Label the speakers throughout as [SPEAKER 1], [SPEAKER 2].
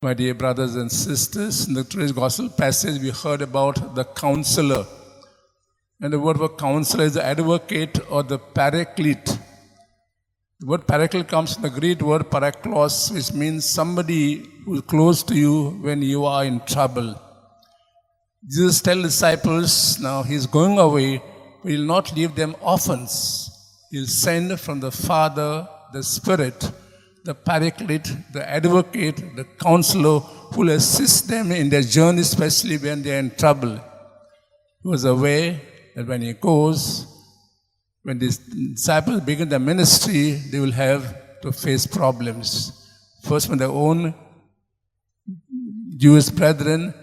[SPEAKER 1] My dear brothers and sisters, in the today's gospel passage, we heard about the counselor. And the word for counselor is the advocate or the paraclete. The word paraclete comes from the Greek word paraklos, which means somebody who is close to you when you are in trouble. Jesus tells disciples, now he's going away, but he will not leave them orphans. He'll send from the Father, the Spirit, the paraclete, the advocate, the counselor who will assist them in their journey, especially when they are in trouble. He was aware that when he goes, when the disciples begin their ministry, they will have to face problems. First from their own Jewish brethren,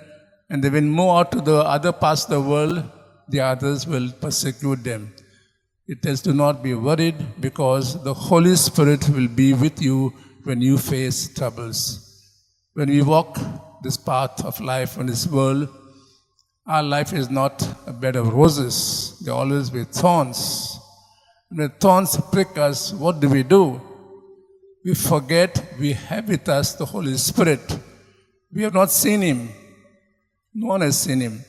[SPEAKER 1] and they will move out to the other parts of the world, the others will persecute them. It tells, do not be worried, because the Holy Spirit will be with you when you face troubles. When we walk this path of life in this world, our life is not a bed of roses. There are always with thorns. When thorns prick us, what do? We forget we have with us the Holy Spirit. We have not seen Him. No one has seen Him.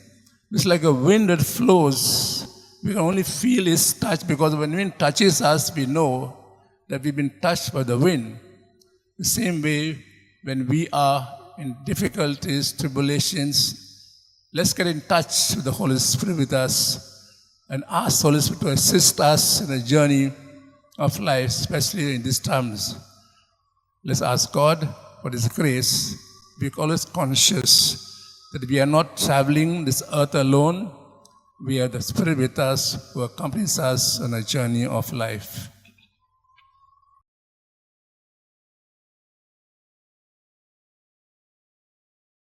[SPEAKER 1] It's like a wind that flows. We can only feel His touch, because when wind touches us, we know that we've been touched by the wind. The same way, when we are in difficulties, tribulations, let's get in touch with the Holy Spirit with us and ask the Holy Spirit to assist us in the journey of life, especially in these times. Let's ask God for His grace. Be always conscious that we are not traveling this earth alone. We have the Spirit with us who accompanies us on a journey of life.